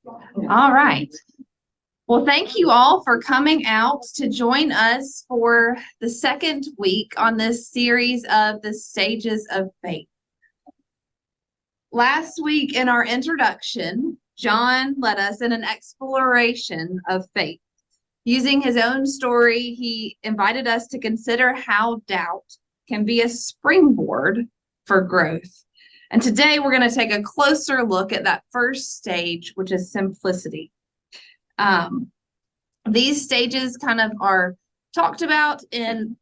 All right. Well, thank you all for coming out to join us for the second week on this series of the stages of faith. Last week in our introduction, John led us in an exploration of faith. Using his own story, he invited us to consider how doubt can be a springboard for growth. And today we're going to take a closer look at that first stage, which is simplicity. These stages kind of are talked about in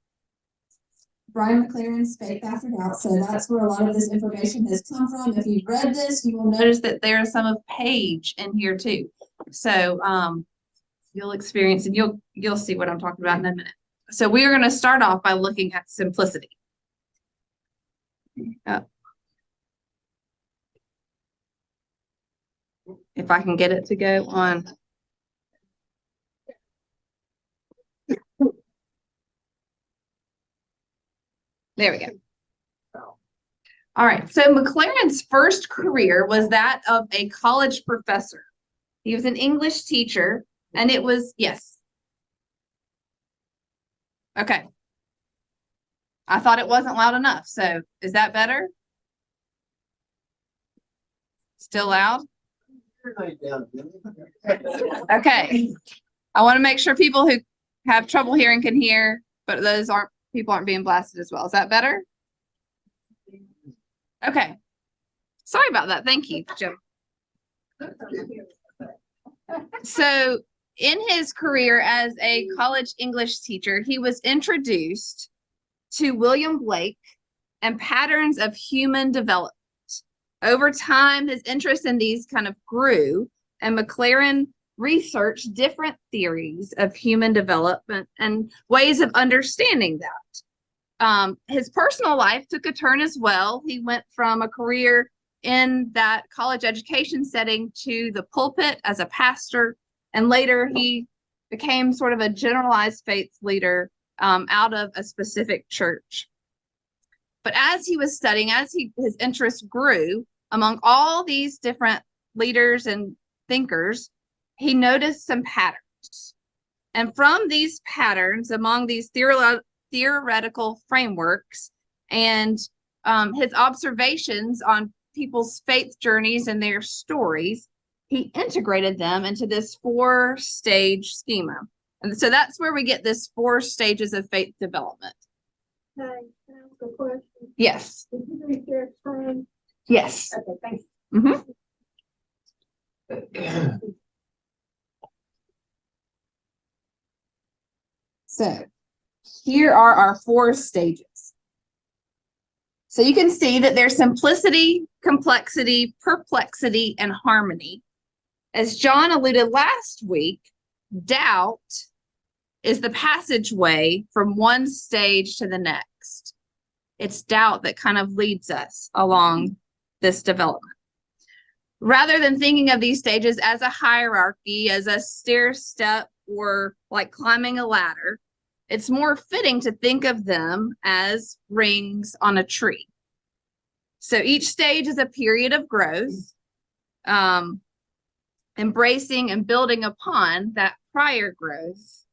Brian McLaren's Faith After Doubt. So that's where a lot of this information has come from. If you've read this, you will notice that there is some of Paige in here too. So you'll experience and you'll see what I'm talking about in a minute. So we are going to start off by looking at simplicity. If I can get it to go on. There we go. All right. So McLaren's first career was that of a college professor. He was an English teacher, and it was, yes. Okay. I thought it wasn't loud enough. So is that better? Still loud? Okay. I want to make sure people who have trouble hearing can hear, but people aren't being blasted as well. Is that better? Okay. Sorry about that. Thank you, Jim. So in his career as a college English teacher, he was introduced to William Blake and patterns of human development. Over time, his interest in these kind of grew, and McLaren researched different theories of human development and ways of understanding that. His personal life took a turn as well. He went from a career in that college education setting to the pulpit as a pastor, and later he became sort of a generalized faith leader out of a specific church. But as he was studying, his interest grew among all these different leaders and thinkers, he noticed some patterns. And from these patterns, among these theoretical frameworks and his observations on people's faith journeys and their stories, he integrated them into this 4-stage schema. And so that's where we get this 4 stages of faith development. Can I ask a question? Yes. Did you read your time? Yes. Okay, thanks. So here are our 4 stages. So you can see that there's simplicity, complexity, perplexity, and harmony. As John alluded last week, doubt is the passageway from one stage to the next. It's doubt that kind of leads us along this development. Rather than thinking of these stages as a hierarchy, as a stair step, or like climbing a ladder, it's more fitting to think of them as rings on a tree. So each stage is a period of growth, embracing and building upon that prior growth.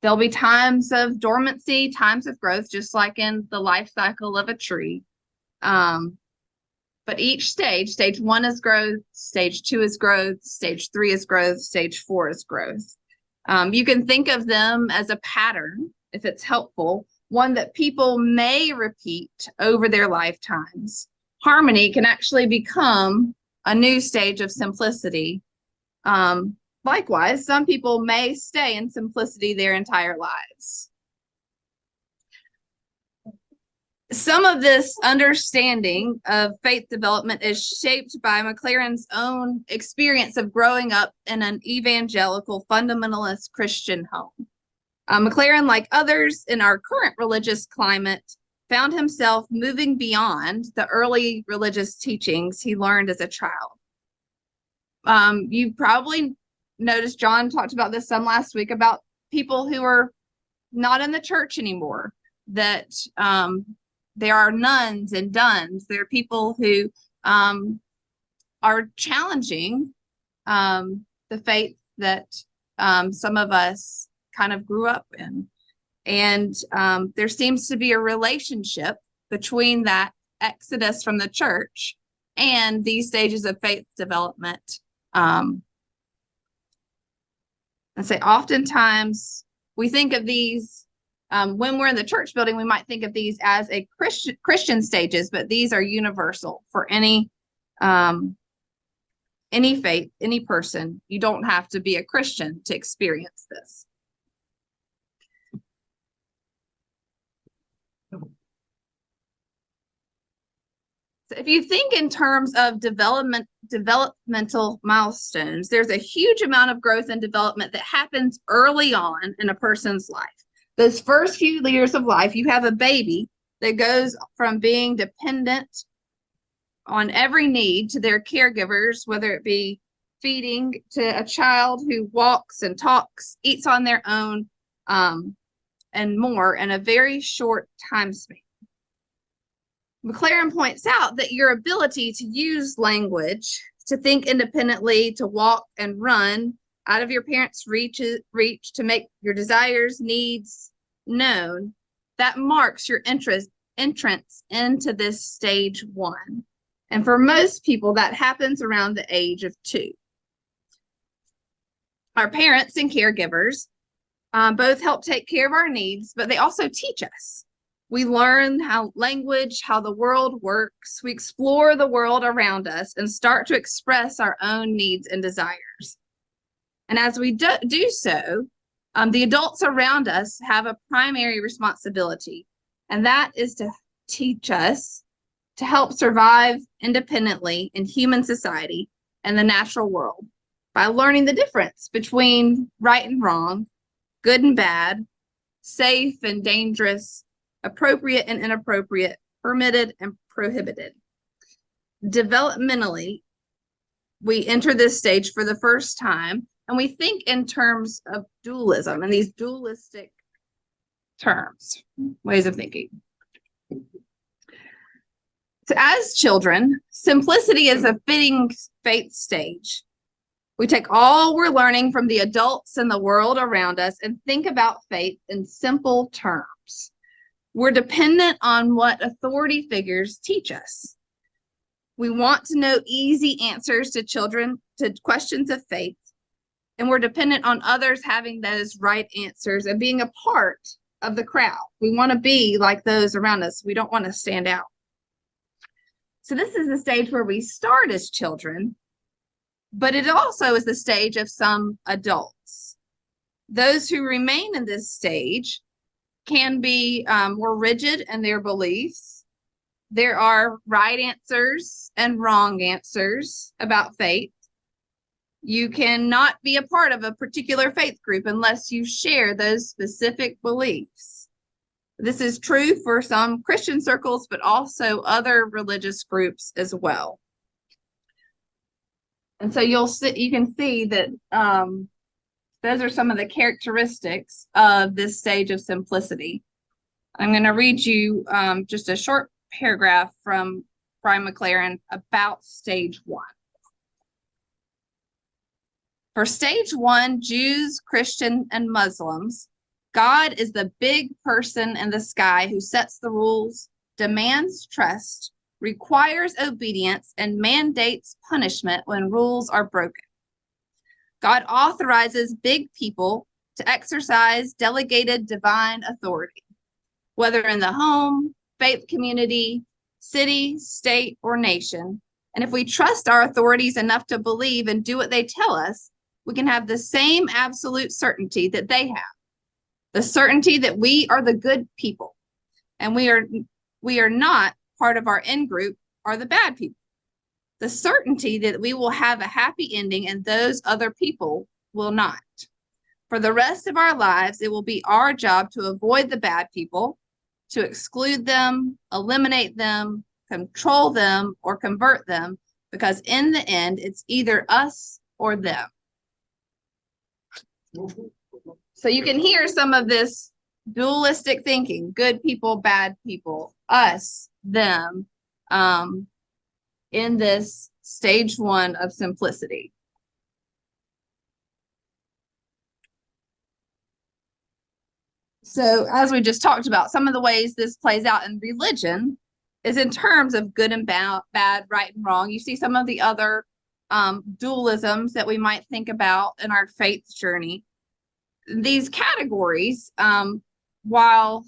There'll be times of dormancy, times of growth, just like in the life cycle of a tree. But each stage 1 is growth, stage 2 is growth, stage 3 is growth, stage 4 is growth. You can think of them as a pattern, if it's helpful, one that people may repeat over their lifetimes. Harmony can actually become a new stage of simplicity. Likewise, some people may stay in simplicity their entire lives. Some of this understanding of faith development is shaped by McLaren's own experience of growing up in an evangelical fundamentalist Christian home. McLaren, like others in our current religious climate, found himself moving beyond the early religious teachings he learned as a child. You probably noticed John talked about this some last week about people who are not in the church anymore, that there are nuns and duns. There are people who are challenging the faith that some of us kind of grew up in. And there seems to be a relationship between that exodus from the church and these stages of faith development. And say oftentimes we think of these when we're in the church building, we might think of these as a Christian stages, but these are universal for any faith, any person. You don't have to be a Christian to experience this. So if you think in terms of developmental milestones, there's a huge amount of growth and development that happens early on in a person's life. Those first few years of life, you have a baby that goes from being dependent on every need to their caregivers, whether it be feeding, to a child who walks and talks, eats on their own, and more in a very short time span. McLaren points out that your ability to use language, to think independently, to walk and run out of your parents' reach, to make your desires, needs known, that marks your entrance into this stage 1. And for most people, that happens around the age of 2. Our parents and caregivers both help take care of our needs, but they also teach us. We learn how the world works. We explore the world around us and start to express our own needs and desires. And as we do so, the adults around us have a primary responsibility, and that is to teach us to help survive independently in human society and the natural world by learning the difference between right and wrong, good and bad, safe and dangerous, appropriate and inappropriate, permitted and prohibited. Developmentally, we enter this stage for the first time, and we think in terms of dualism and these dualistic terms, ways of thinking. So as children, simplicity is a fitting faith stage. We take all we're learning from the adults and the world around us and think about faith in simple terms. We're dependent on what authority figures teach us. We want to know easy answers to questions of faith, and we're dependent on others having those right answers and being a part of the crowd. We want to be like those around us. We don't want to stand out. So this is the stage where we start as children, but it also is the stage of some adults. Those who remain in this stage can be more rigid in their beliefs. There are right answers and wrong answers about faith. You cannot be a part of a particular faith group unless you share those specific beliefs. This is true for some Christian circles, but also other religious groups as well. And so you can see that those are some of the characteristics of this stage of simplicity. I'm going to read you just a short paragraph from Brian McLaren about stage 1. For stage 1, Jews, Christian, and Muslims, God is the big person in the sky who sets the rules, demands trust, requires obedience, and mandates punishment when rules are broken. God authorizes big people to exercise delegated divine authority, whether in the home, faith community, city, state, or nation. And if we trust our authorities enough to believe and do what they tell us, we can have the same absolute certainty that they have. The certainty that we are the good people, and we are not part of our in-group are the bad people. The certainty that we will have a happy ending and those other people will not. For the rest of our lives, it will be our job to avoid the bad people, to exclude them, eliminate them, control them, or convert them, because in the end, it's either us or them. So you can hear some of this dualistic thinking, good people, bad people, us, them, in this stage 1 of simplicity. So as we just talked about, some of the ways this plays out in religion is in terms of good and bad, right and wrong. You see some of the other dualisms that we might think about in our faith journey. These categories, while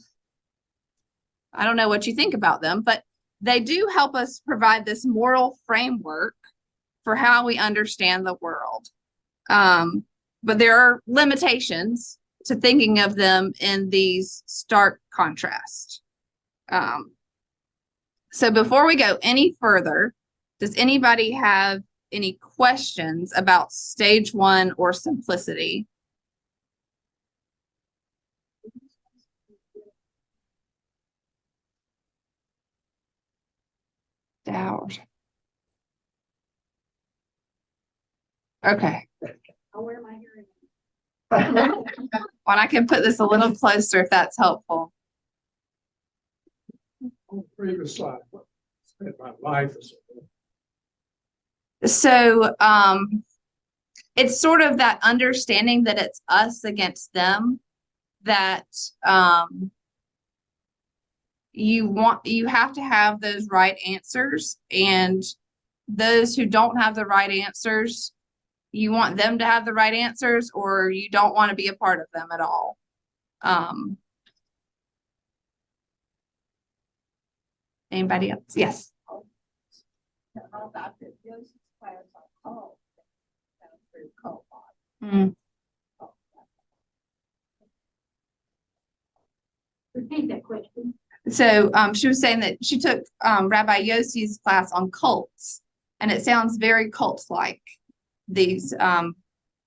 I don't know what you think about them, but they do help us provide this moral framework for how we understand the world. But there are limitations to thinking of them in these stark contrast. So before we go any further, does anybody have any questions about stage one or simplicity? Doubt. Okay. I'll wear my hearing. Well, I can put this a little closer if that's helpful. On the previous slide, I spent my life as So it's sort of that understanding that it's us against them, that you have to have those right answers, and those who don't have the right answers, you want them to have the right answers, or you don't want to be a part of them at all. Anybody else? Yes. Mm. Repeat that question. So she was saying that she took Rabbi Yossi's class on cults, and it sounds very cult-like, these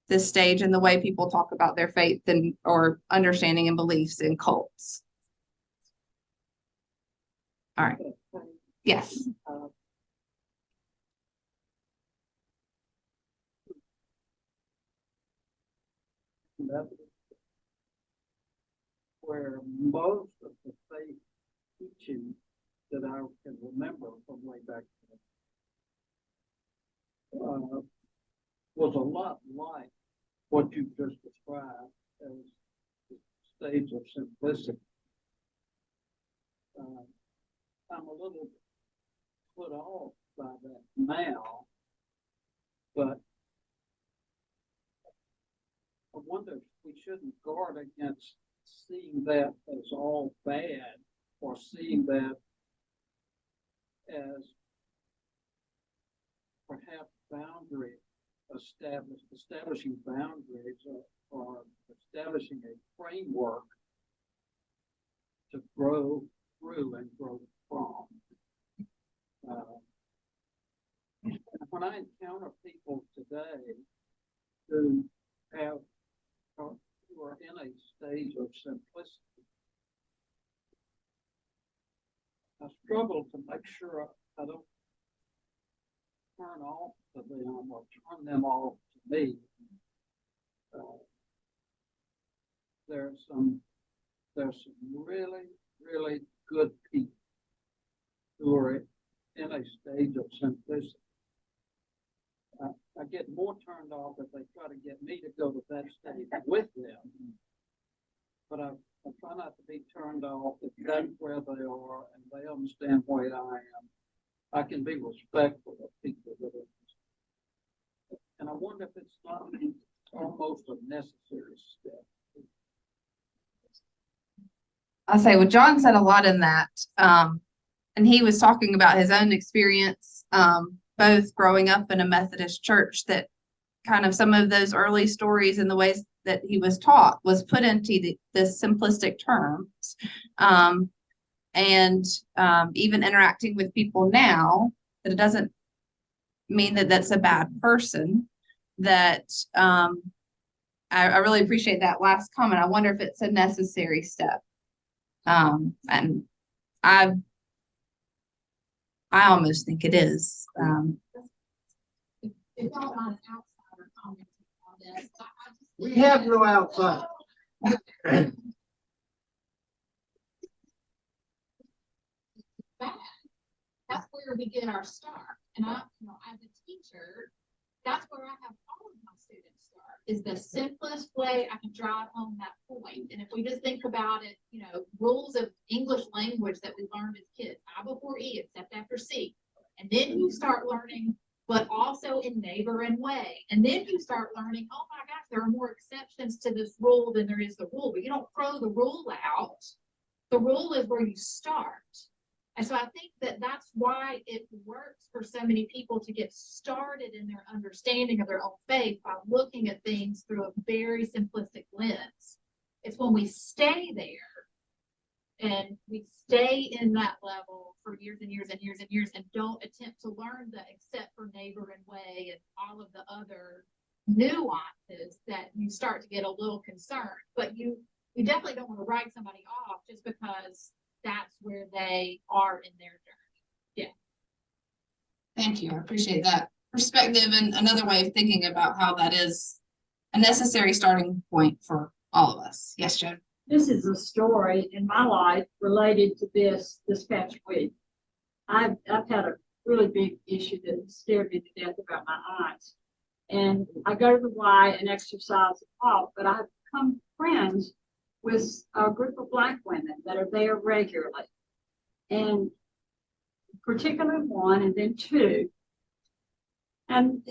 this stage and the way people talk about their faith and or understanding and beliefs in cults. All right. Yes. Where most of the faith teaching that I can remember from way back then was a lot like what you just described as the stage of simplicity. I'm a little put off by that now, but I wonder if we shouldn't guard against seeing that as all bad, or seeing that as perhaps establishing boundaries, or establishing a framework to grow through and grow from. And when I encounter people today who are in a stage of simplicity, I struggle to make sure I don't turn off to them or turn them off to me. There's some really, really good people who are in a stage of simplicity. I get more turned off if they try to get me to go to that stage with them. But I try not to be turned off if that's where they are and they understand where I am. I can be respectful of people that are. And I wonder if it's not almost a necessary step. I'll say, well, John said a lot in that. And he was talking about his own experience, both growing up in a Methodist church, that kind of some of those early stories and the ways that he was taught was put into the simplistic terms. And even interacting with people now, that it doesn't mean that that's a bad person. That I really appreciate that last comment. I wonder if it's a necessary step. And I almost think it is. If y'all want an outsider commenting on this, We have no outside. bad. That's where we get our start. And as a teacher, that's where I have all of my students start, is the simplest way I can drive home that point. And if we just think about it, rules of English language that we learned as kids, I before E, except after C. And then you start learning, but also in neighbor and way. And then you start learning, oh my gosh, there are more exceptions to this rule than there is the rule, but you don't throw the rule out. The rule is where you start. And so I think that that's why it works for so many people to get started in their understanding of their own faith by looking at things through a very simplistic lens. It's when we stay there and we stay in that level for years and years and years and years and don't attempt to learn the except for neighbor and way and all of the other nuances that you start to get a little concerned. But you definitely don't want to write somebody off just because that's where they are in their journey. Yeah. Thank you. I appreciate that perspective and another way of thinking about how that is a necessary starting point for all of us. Yes, Joe. This is a story in my life related to this past week. I've had a really big issue that scared me to death about my eyes. And I go to the Y and exercise and walk, but I've become friends with a group of Black women that are there regularly. And particularly one and then two. And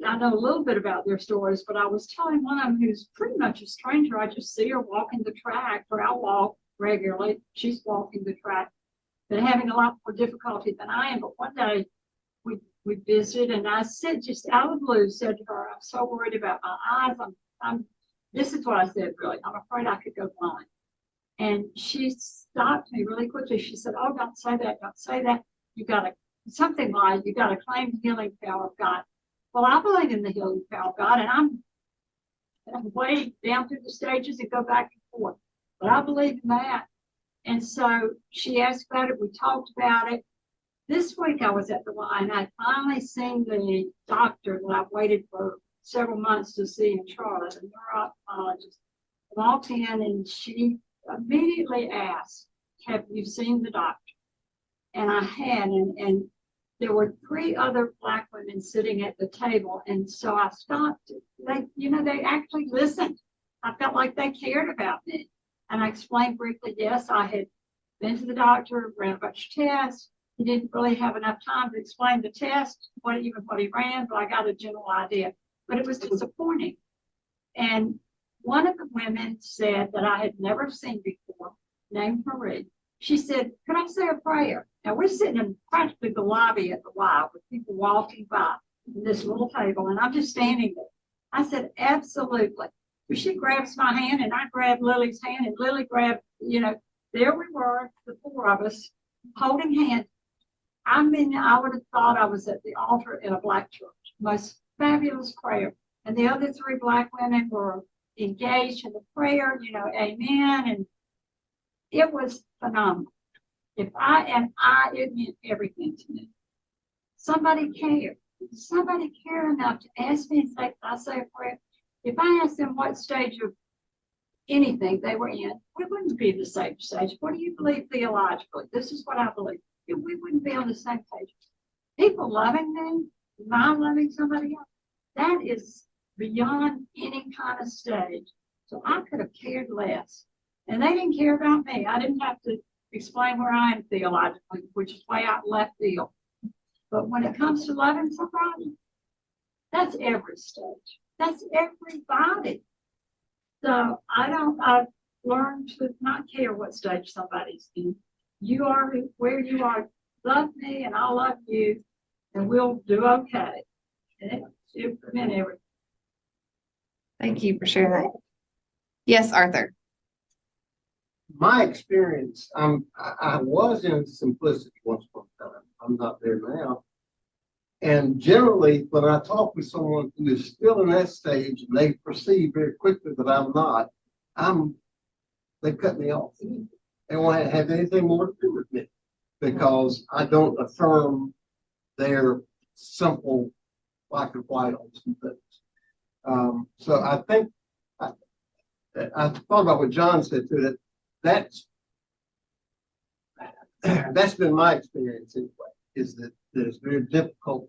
I know a little bit about their stories, but I was telling one of them who's pretty much a stranger. I just see her walking the track, or I walk regularly. She's walking the track, but having a lot more difficulty than I am. But one day we visited, and I said, just out of the blue, said to her, I'm so worried about my eyes. This is what I said, really. I'm afraid I could go blind. And she stopped me really quickly. She said, oh, don't say that. Don't say that. You got to claim the healing power of God. Well, I believe in the healing power of God, and I'm way down through the stages and go back and forth. But I believe in that. And so she asked about it. We talked about it. This week I was at the Y, and I finally seen the doctor that I've waited for several months to see in Charlotte, a neurologist. Walked in, and she immediately asked, have you seen the doctor? And I had, and there were 3 other Black women sitting at the table. And so I stopped. They actually listened. I felt like they cared about me. And I explained briefly, yes, I had been to the doctor, ran a bunch of tests. He didn't really have enough time to explain the test, what he ran, but I got a general idea. But it was disappointing. And one of the women said that I had never seen before, named Marie. She said, could I say a prayer? Now we're sitting in practically the lobby at the Y with people walking by this little table, and I'm just standing there. I said, absolutely. So she grabs my hand, and I grabbed Lily's hand, and Lily grabbed, there we were, the 4 of us, holding hands. I mean, I would have thought I was at the altar in a Black church. Most fabulous prayer. And the other 3 Black women were engaged in the prayer, amen. And it was phenomenal. It meant everything to me. Somebody cared. Somebody cared enough to ask me and say, I say a prayer. If I asked them what stage of anything they were in, we wouldn't be the same stage. What do you believe theologically? This is what I believe. We wouldn't be on the same page. People loving me, my loving somebody else, that is beyond any kind of stage. So I could have cared less. And they didn't care about me. I didn't have to explain where I am theologically, which is way out left field. But when it comes to loving somebody, that's every stage. That's everybody. So I've learned to not care what stage somebody's in. You are where you are. Love me and I'll love you, and we'll do okay. And it meant everything. Thank you for sharing that. Yes, Arthur. My experience, I was in simplicity once upon a time. I'm not there now. And generally, when I talk with someone who is still in that stage and they perceive very quickly that I'm not, they cut me off. They won't have anything more to do with me because I don't affirm their simple black and white on some things. So I think I thought about what John said too, that's been my experience anyway, is that it's very difficult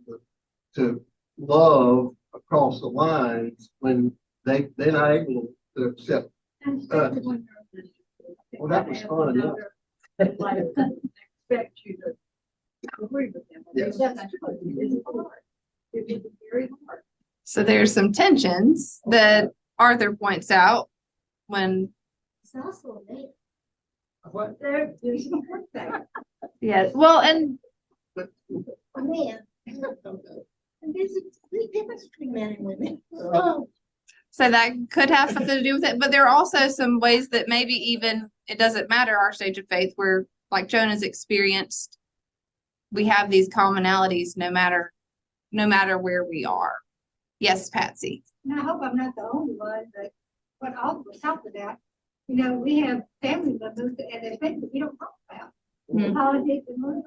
to love across the lines when they're not able to accept. Well, that was fun, yeah. Like, expect you to agree with them. Yes. That's hard. It's very hard. So there's some tensions that Arthur points out when, It's also a man. What? There's some hard things. yes, well, and A man. And there's a big difference between men and women. so that could have something to do with it, but there are also some ways that maybe even it doesn't matter our stage of faith where, like Jonah's experienced, we have these commonalities no matter where we are. Yes, Patsy. And I hope I'm not the only one, but what all of us talked about, you know, we have family members and there's things that we don't talk about. Mhm. Politics and money.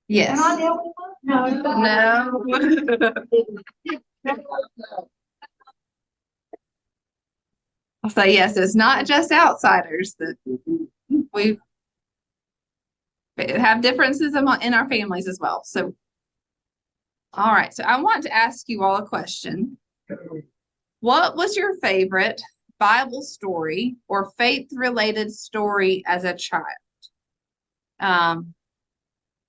Yes. Am I the only one? No. I'll say yes, it's not just outsiders that we have differences in our families as well. So, all right. So I want to ask you all a question. What was your favorite Bible story or faith-related story as a child?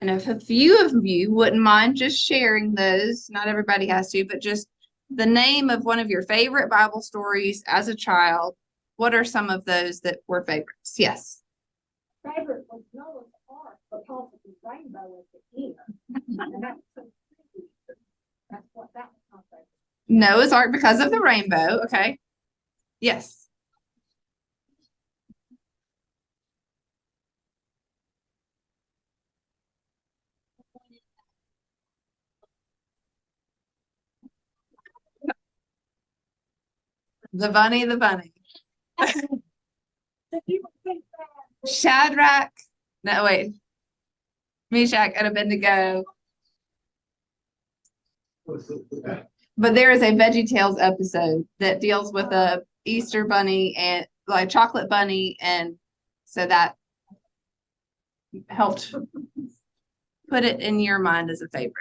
And if a few of you wouldn't mind just sharing those, not everybody has to, but just the name of one of your favorite Bible stories as a child. What are some of those that were favorites? Yes. Favorite was Noah's Ark because of the rainbow at the end. And that's so pretty. That was my favorite. Noah's Ark because of the rainbow. Okay. Yes. The bunny. Shadrach. No, wait. Meshach and Abednego. But there is a VeggieTales episode that deals with a Easter bunny and like chocolate bunny, and so that helped put it in your mind as a favorite.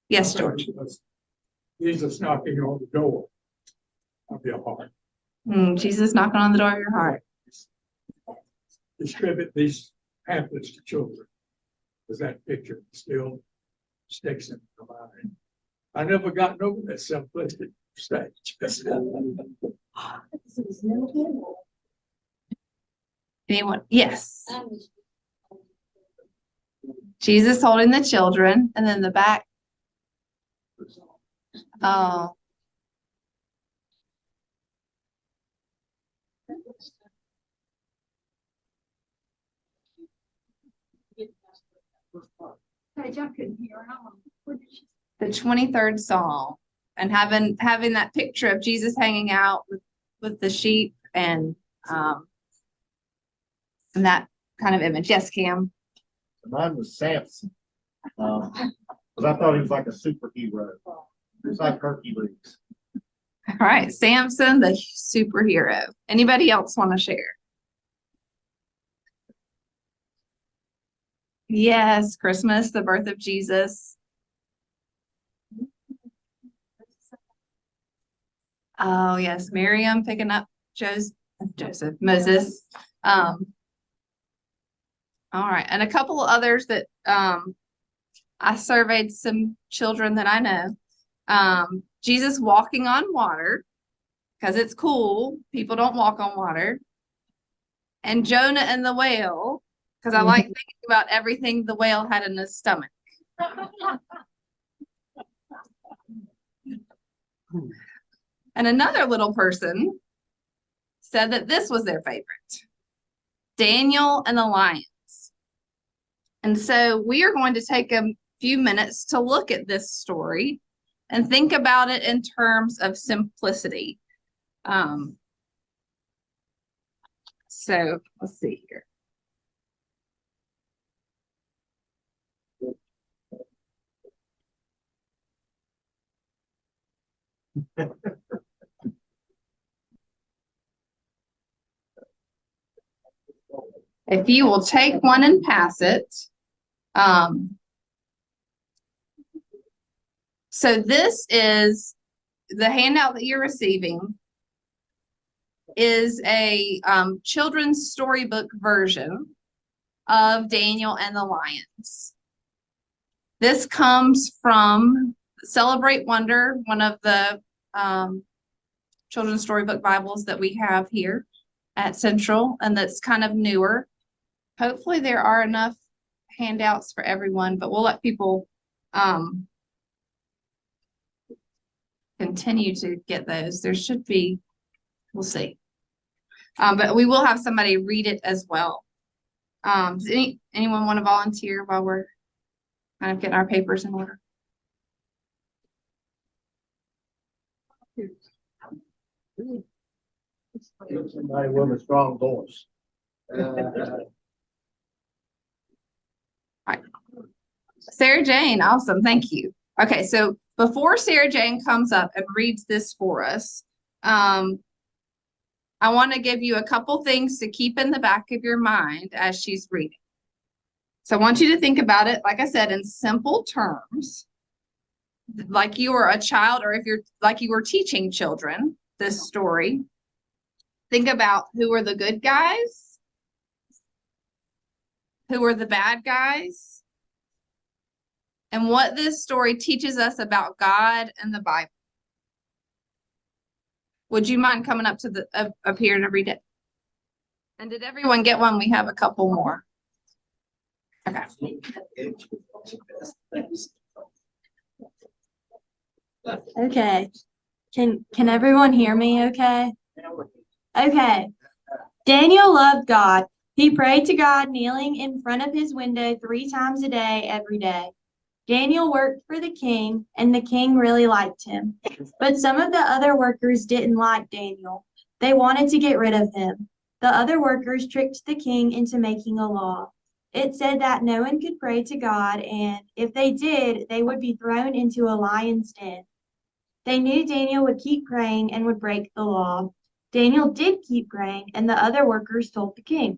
Yes, George. Jesus knocking on the door of your heart. Jesus knocking on the door of your heart. Distribute these pamphlets to children. Because that picture still sticks in my mind. I never gotten over that simplistic stage. Anyone? Yes. Jesus holding the children, and then the back. Oh. Paige, I couldn't hear her. What did she The 23rd Psalm, and having that picture of Jesus hanging out with the sheep and that kind of image. Yes, Cam. Mine was Samson. Because I thought he was like a superhero. It's like Hercules. All right, Samson, the superhero. Anybody else want to share? Yes, Christmas, the birth of Jesus. Oh, yes, Miriam picking up Moses. All right, and a couple of others that I surveyed some children that I know. Jesus walking on water, because it's cool. People don't walk on water. And Jonah and the whale, because I like thinking about everything the whale had in his stomach. And another little person said that this was their favorite, Daniel and the lions. And so we are going to take a few minutes to look at this story and think about it in terms of simplicity. So let's see here. If you will take one and pass it. So this is the handout that you're receiving is a children's storybook version of Daniel and the Lions. This comes from Celebrate Wonder, one of the children's storybook Bibles that we have here at Central, and that's kind of newer. Hopefully there are enough handouts for everyone, but we'll let people continue to get those. There should be, we'll see. But we will have somebody read it as well. Does anyone want to volunteer while we're kind of getting our papers in order? Somebody with a strong voice. Sarah Jane, awesome, thank you. Okay, so before Sarah Jane comes up and reads this for us, I want to give you a couple things to keep in the back of your mind as she's reading. So I want you to think about it, like I said, in simple terms, like you were a child, or if you're like you were teaching children this story. Think about who are the good guys, who are the bad guys, and what this story teaches us about God and the Bible. Would you mind coming up to the up here to read it? And did everyone get one? We have a couple more. Okay. Okay. Can everyone hear me okay? Okay. Daniel loved God. He prayed to God kneeling in front of his window 3 times a day, every day. Daniel worked for the king, and the king really liked him. But some of the other workers didn't like Daniel. They wanted to get rid of him. The other workers tricked the king into making a law. It said that no one could pray to God, and if they did, they would be thrown into a lion's den. They knew Daniel would keep praying and would break the law. Daniel did keep praying, and the other workers told the king.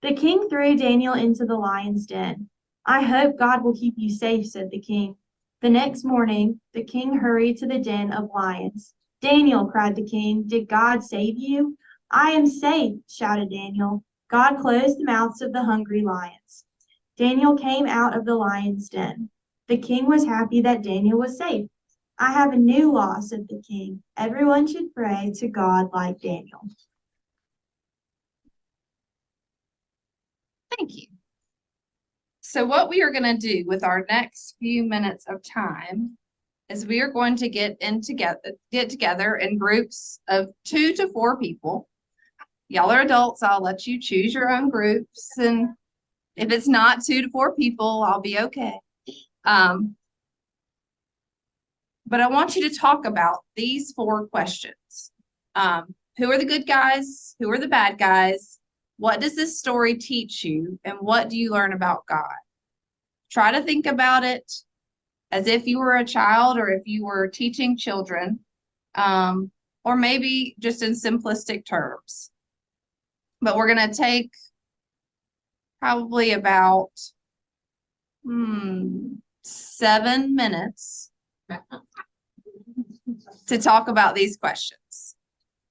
The king threw Daniel into the lion's den. I hope God will keep you safe, said the king. The next morning, the king hurried to the den of lions. Daniel, cried the king, did God save you? I am safe, shouted Daniel. God closed the mouths of the hungry lions. Daniel came out of the lion's den. The king was happy that Daniel was safe. I have a new law, said the king. Everyone should pray to God like Daniel. Thank you. So what we are going to do with our next few minutes of time is we are going to get together in groups of 2 to 4 people. Y'all are adults. I'll let you choose your own groups. And if it's not 2 to 4 people, I'll be okay. But I want you to talk about these 4 questions. Who are the good guys? Who are the bad guys? What does this story teach you? And what do you learn about God? Try to think about it as if you were a child or if you were teaching children, or maybe just in simplistic terms. But we're going to take probably about 7 minutes to talk about these questions.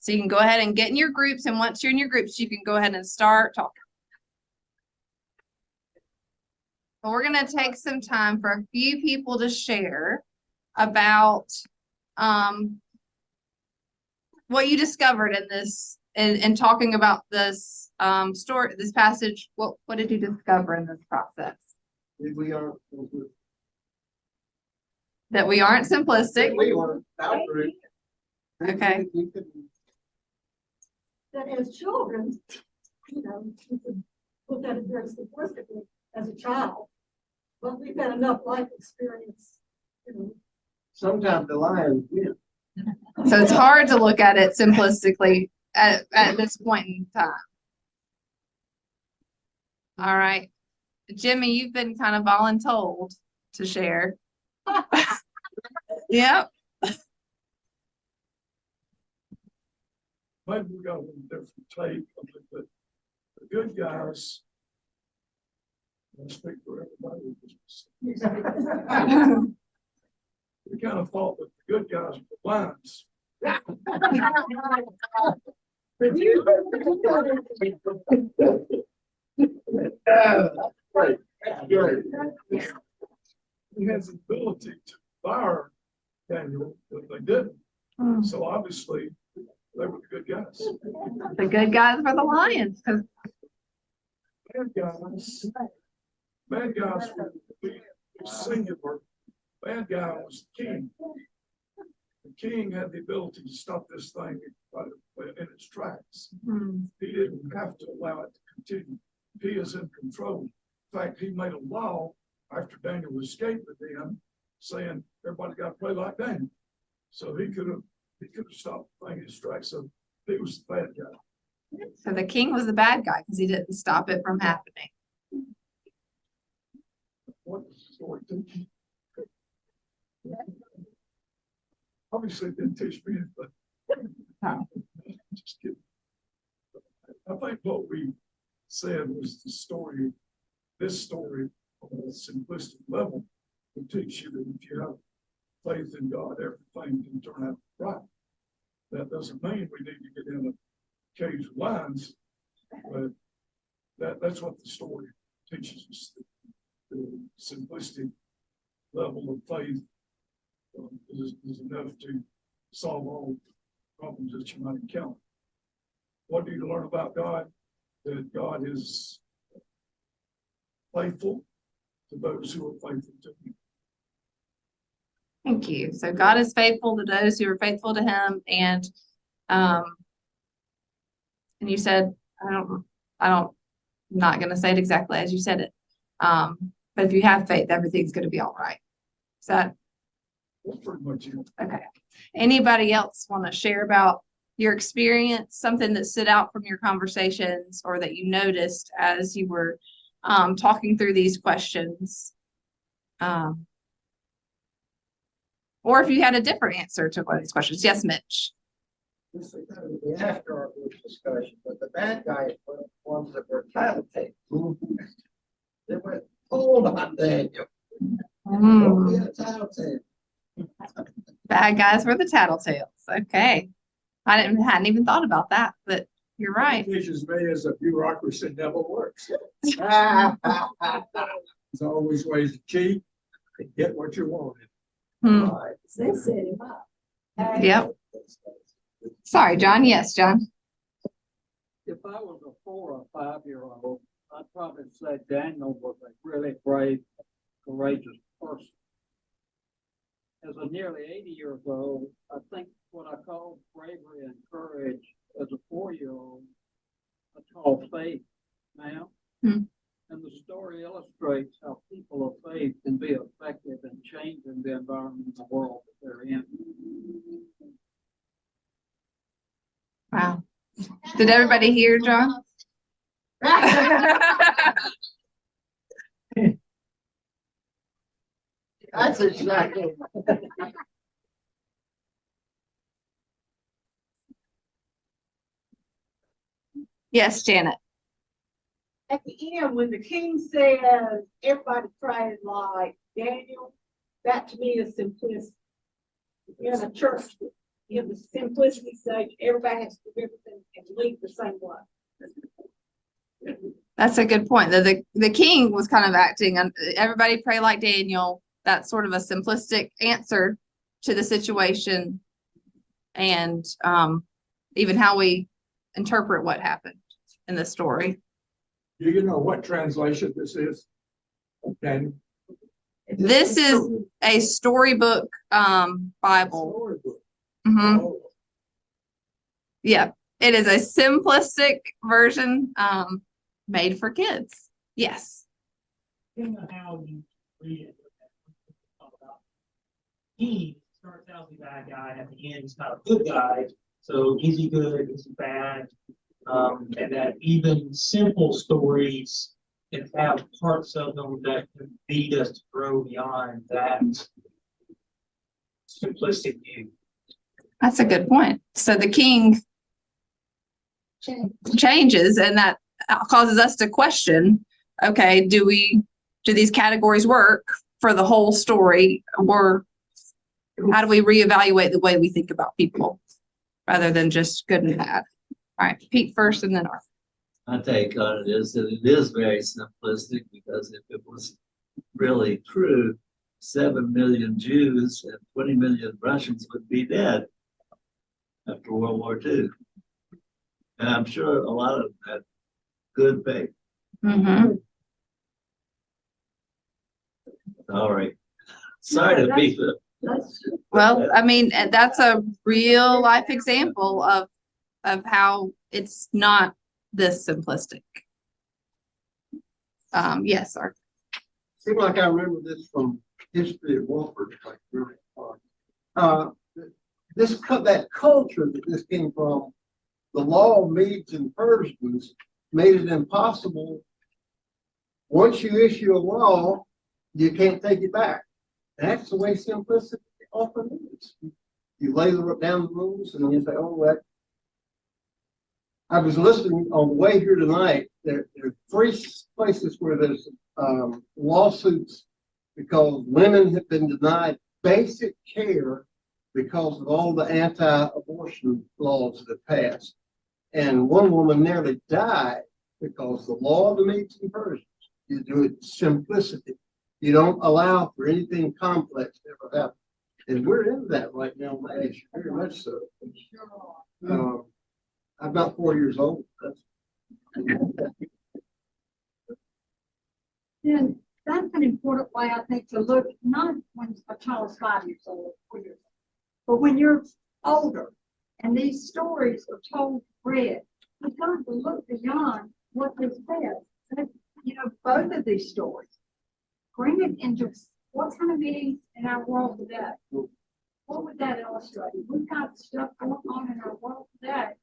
So you can go ahead and get in your groups, and once you're in your groups, you can go ahead and start talking. But we're going to take some time for a few people to share about what you discovered in this, in talking about this story, this passage. What did you discover in this process? That we aren't simplistic. We are. Okay. That as children, you could look at it very simplistically as a child, but we've had enough life experience, Sometimes the lions win. So it's hard to look at it simplistically at this point in time. All right. Jimmy, you've been kind of voluntold to share. Yep. Maybe we got a little different take of it, but the good guys, I speak for everybody. we kind of thought that the good guys were the lions. Great, great. He has the ability to fire Daniel, but they didn't. So obviously, they were the good guys. The good guys were the lions, because Bad guys were singular. Bad guy was the king. The king had the ability to stop this thing in its tracks. He didn't have to allow it to continue. He is in control. In fact, he made a law after Daniel escaped with them, saying everybody got to play like Daniel. So he could have stopped the thing in its tracks. So he was the bad guy. so the king was the bad guy because he didn't stop it from happening. What story teach you? Obviously, it didn't teach me, but just kidding. I think what we said was the story, this story on a simplistic level will teach you that if you have faith in God, everything can turn out right. That doesn't mean we need to get in a cage of lions, but that's what the story teaches us. The simplistic level of faith is enough to solve all problems that you might encounter. What do you learn about God? That God is faithful to those who are faithful to Him. Thank you. So God is faithful to those who are faithful to Him, and you said I'm not going to say it exactly as you said it. But if you have faith, everything's going to be all right. Is that That's pretty much it. okay? Anybody else want to share about your experience, something that stood out from your conversations or that you noticed as you were talking through these questions? Or if you had a different answer to one of these questions. Yes, Mitch. This is kind of the after discussion, but the bad guys were the ones that were tattletale. They went cold on Daniel. Don't be a tattletale. Bad guys were the tattletales. Okay. Hadn't even thought about that, but you're right. It teaches me as a bureaucracy never works. There's always ways to cheat and get what you wanted. Right. They set him up. Yep. Sorry, John. Yes, John. If I was a 4 or 5-year-old, I'd probably say Daniel was a really brave, courageous person. As a nearly 80 years old, I think what I call bravery and courage as a 4-year-old, I call faith now. And the story illustrates how people of faith can be effective in changing the environment and the world that they're in. Wow. Did everybody hear, John? That's exactly. Yes, Janet. At the end, when the king says everybody prayed like Daniel, that to me is simplicity. In a church, in the simplicity stage, everybody has to do everything and lead the same way. That's a good point. The king was kind of acting on everybody pray like Daniel. That's sort of a simplistic answer to the situation, and even how we interpret what happened in the story. Do you know what translation this is? Okay. This is a storybook Bible. Oh, Yeah, it is a simplistic version made for kids. Yes. Depending on how you read it, he starts out as a bad guy, and at the end he's kind of a good guy. So is he good? Is he bad? And that even simple stories can have parts of them that can lead us to grow beyond that simplistic view. That's a good point. So the king changes, and that causes us to question, okay, do these categories work for the whole story, or How do we reevaluate the way we think about people rather than just good and bad? All right, Pete first and then Arthur. My take on it is that it is very simplistic, because if it was really true, 7 million Jews and 20 million Russians would be dead after World War II. And I'm sure a lot of them had good faith. Mm-hmm. Sorry to be the. Well, I mean, and that's a real life example of how it's not this simplistic. Yes, Arthur. Seems like I remember this from history of Wolford, like really hard. That culture that this came from, the law of Medes and Persians made it impossible. Once you issue a law, you can't take it back. That's the way simplicity often is. You lay down the rules and you say, oh, that. I was listening on the way here tonight. There are 3 places where there's lawsuits because women have been denied basic care because of all the anti-abortion laws that passed. And one woman nearly died because the law of the Medes and Persians, you do it simplicity. You don't allow for anything complex to ever happen. And we're in that right now, very much so. I'm about 4 years old. And that's an important way, I think, to look, not when a child is 5 years old, 4 years old, but when you're older and these stories are told, read, you've got to look beyond what they said. And, you know, both of these stories, bring it into what kind of meetings in our world today. What would that illustrate? We've got stuff going on in our world today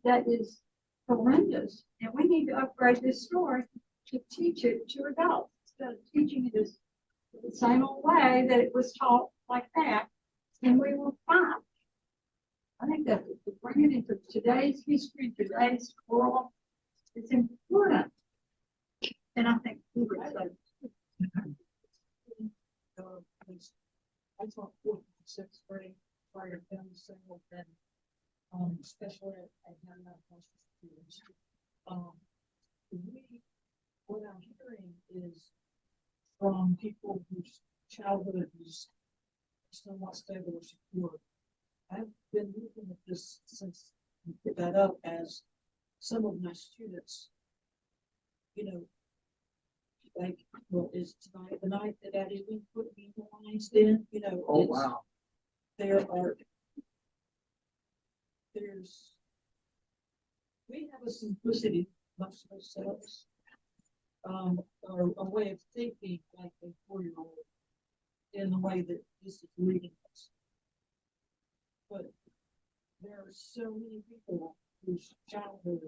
that is horrendous, and we need to upgrade this story to teach it to adults instead of teaching it as the same old way that it was taught like that, and we were fine. I think that to bring it into today's history, today's world, it's important. And I think we would say. I taught 4th and 6th grade prior to family single and special ed and young adult students. What I'm hearing is from people whose childhood is somewhat stable or secure. I've been looking at this since you put that up as some of my students, you know, like, well, is tonight the night that Daddy will put me in the lines then? You know, Oh, wow. We have a simplicity amongst ourselves, or a way of thinking like a 4-year-old in the way that this is leading us. But there are so many people whose childhood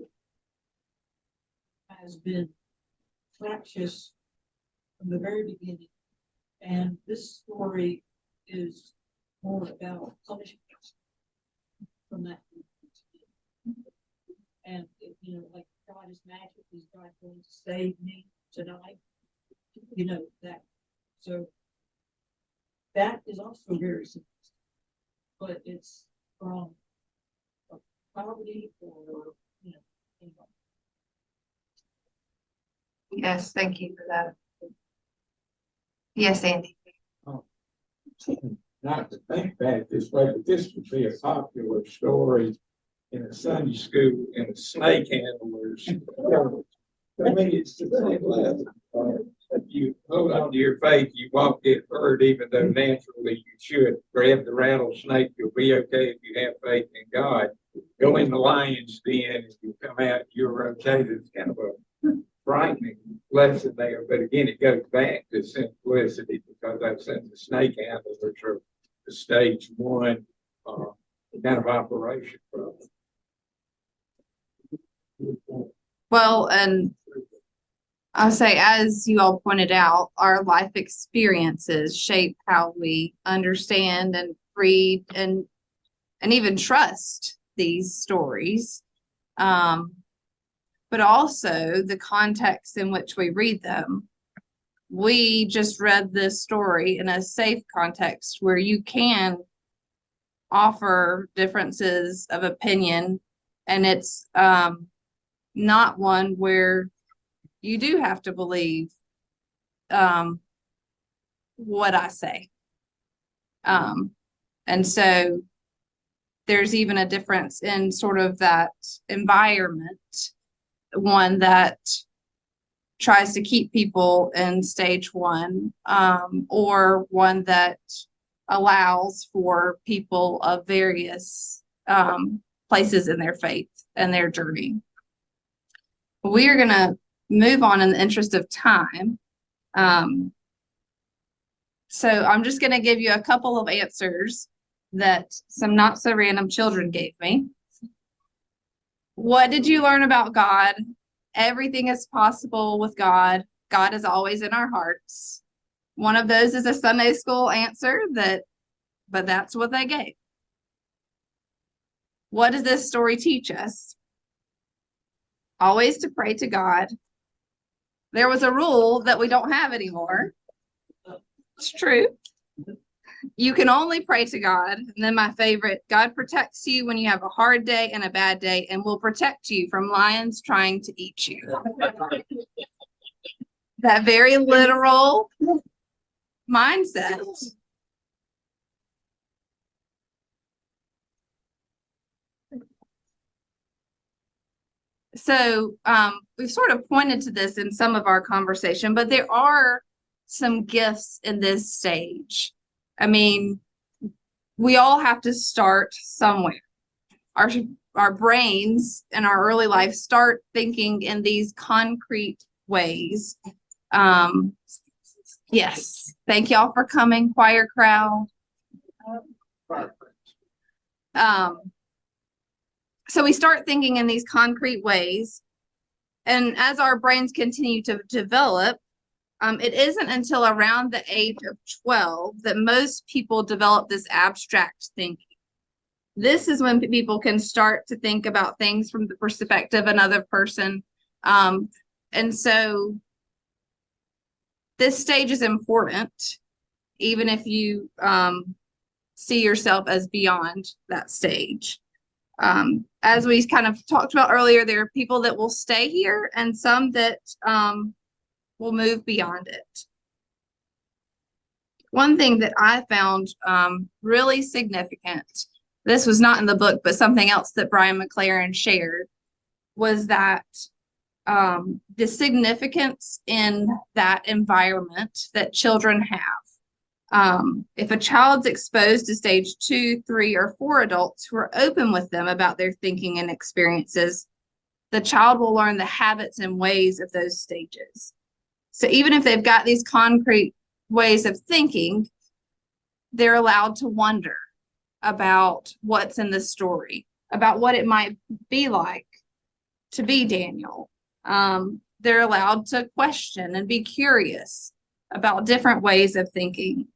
has been fractious from the very beginning, and this story is more about punishment from that. And you know, like God is magic, is God going to save me tonight? You know that. So that is also very simple, but it's from poverty or you know. Anyway. Yes, thank you for that. Yes, Andy. Not to think that this way, but this would be a popular story in a Sunday school in a snake handlers. I mean, it's the same lesson. If you hold on to your faith, you won't get hurt, even though naturally you should. Grab the rattlesnake, you'll be okay if you have faith in God. Go in the lion's den, if you come out, you're okay. It's kind of a frightening lesson there, but again, it goes back to simplicity because I've seen the snake handlers are the stage 1 kind of operation. Well, and I'll say, as you all pointed out, our life experiences shape how we understand and read and even trust these stories. But also the context in which we read them we just read this story in a safe context where you can offer differences of opinion, and it's not one where you do have to believe what I say. And so there's even a difference in sort of that environment, one that tries to keep people in stage one, or one that allows for people of various places in their faith and their journey. We are going to move on in the interest of time. So I'm just going to give you a couple of answers that some not so random children gave me. What did you learn about God? Everything is possible with God. God is always in our hearts. One of those is a Sunday school answer, but that's what they gave. What does this story teach us? Always to pray to God. There was a rule that we don't have anymore. It's true. You can only pray to God. And then my favorite, God protects you when you have a hard day and a bad day and will protect you from lions trying to eat you. That very literal mindset. So we've sort of pointed to this in some of our conversation, but there are some gifts in this stage. I mean, we all have to start somewhere. Our brains in our early life start thinking in these concrete ways. Yes, thank y'all for coming, choir crowd. So we start thinking in these concrete ways, and as our brains continue to develop, it isn't until around the age of 12 that most people develop this abstract thinking. This is when people can start to think about things from the perspective of another person. And so this stage is important, even if you see yourself as beyond that stage. As we kind of talked about earlier, there are people that will stay here and some that will move beyond it. One thing that I found really significant, this was not in the book, but something else that Brian McLaren shared, was that the significance in that environment that children have. If a child's exposed to stage 2, 3, or 4 adults who are open with them about their thinking and experiences, the child will learn the habits and ways of those stages. So even if they've got these concrete ways of thinking, they're allowed to wonder about what's in the story, about what it might be like to be Daniel. They're allowed to question and be curious about different ways of thinking.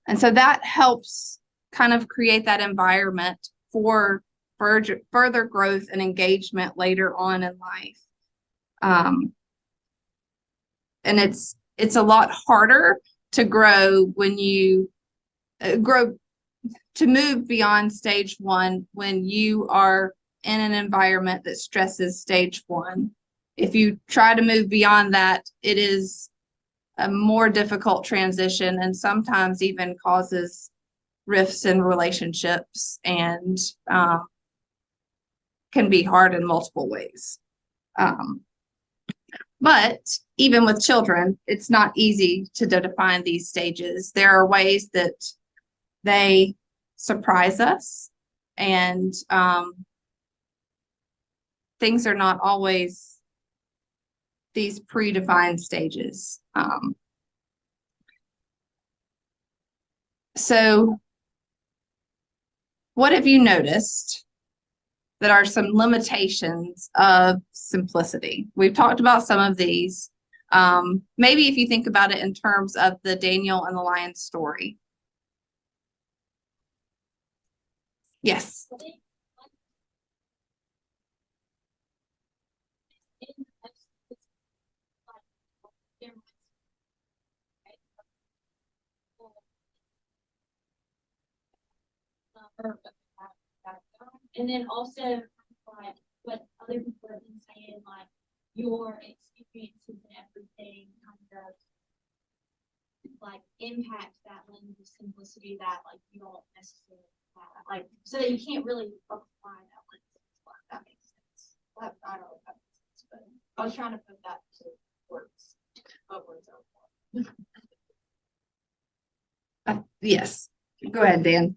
And so that helps kind of create that environment for further growth and engagement later on in life. And it's a lot harder to grow when you to move beyond stage 1 when you are in an environment that stresses stage 1. If you try to move beyond that, it is a more difficult transition and sometimes even causes rifts in relationships and can be hard in multiple ways. But even with children, it's not easy to define these stages. There are ways that they surprise us, and things are not always these predefined stages. So what have you noticed that are some limitations of simplicity? We've talked about some of these. Maybe if you think about it in terms of the Daniel and the lion story. Yes. And then also, like, what other people have been saying, like, your experiences and everything kind of like impact that lens of simplicity that like you don't necessarily have. Like, so that you can't really apply that lens. If that makes sense. I don't know if that makes sense, but I was trying to put that to words. What words are Yes. Go ahead, Dan.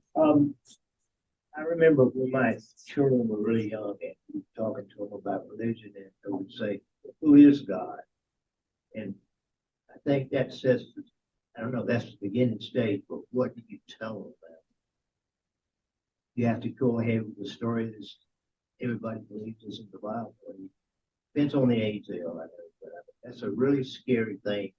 I remember when my children were really young and we were talking to them about religion, and they would say, "Who is God?" And I think that says, I don't know, that's the beginning stage, but what do you tell them about? You have to go ahead with the story that everybody believes is in the Bible. Depends on the age they are, I know, but that's a really scary thing.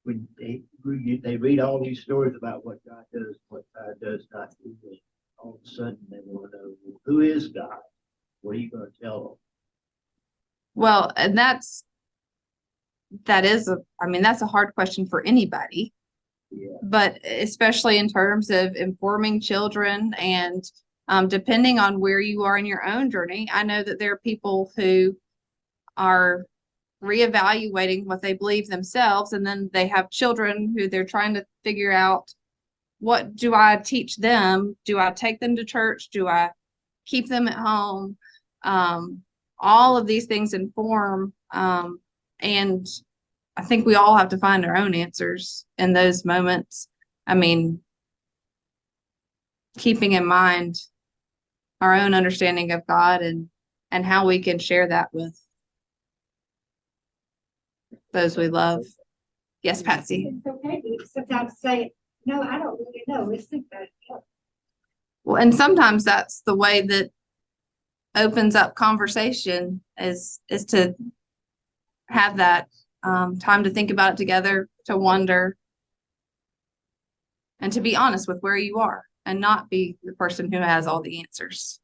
When they read all these stories about what God does, what God does not do, and all of a sudden they want to know, well, who is God? What are you going to tell them? Well, and that's a hard question for anybody. Yeah. But especially in terms of informing children and depending on where you are in your own journey, I know that there are people who are reevaluating what they believe themselves, and then they have children who they're trying to figure out, what do I teach them? Do I take them to church? Do I keep them at home? All of these things inform, and I think we all have to find our own answers in those moments. I mean, keeping in mind our own understanding of God and how we can share that with those we love. Yes, Patsy. It's okay to sometimes say, no, I don't really know. Let's think about it. Well, and sometimes that's the way that opens up conversation is to have that time to think about it together, to wonder, and to be honest with where you are and not be the person who has all the answers.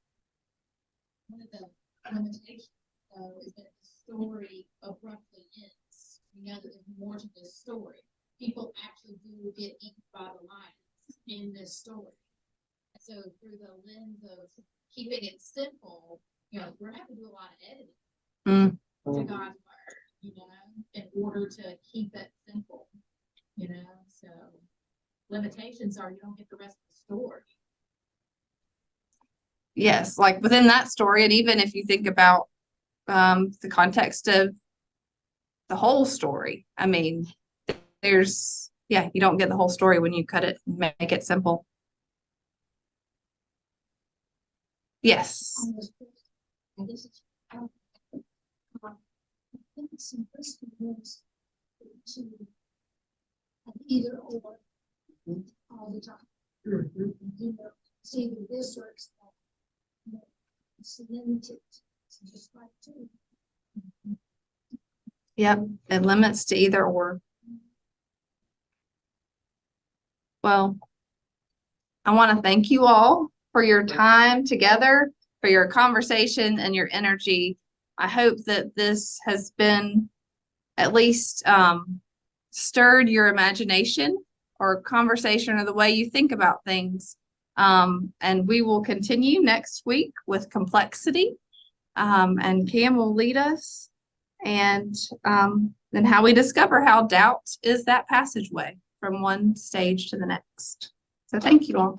One of the limitations, though, is that the story abruptly ends. We know that there's more to this story. People actually do get eaten by the lions in this story. So through the lens of keeping it simple, we're gonna have to do a lot of editing to God's word, in order to keep it simple, so limitations are you don't get the rest of the story. Yes, like within that story, and even if you think about the context of the whole story, I mean, you don't get the whole story when you cut it and make it simple. Yes. I guess it's, I think simplicity means to have either or all the time. See the this works. It's limited. It's just like two. Yep, it limits to either or. Well, I want to thank you all for your time together, for your conversation and your energy. I hope that this has been at least stirred your imagination or conversation or the way you think about things. And we will continue next week with complexity. And Cam will lead us, and then how we discover how doubt is that passageway from one stage to the next. So thank you all.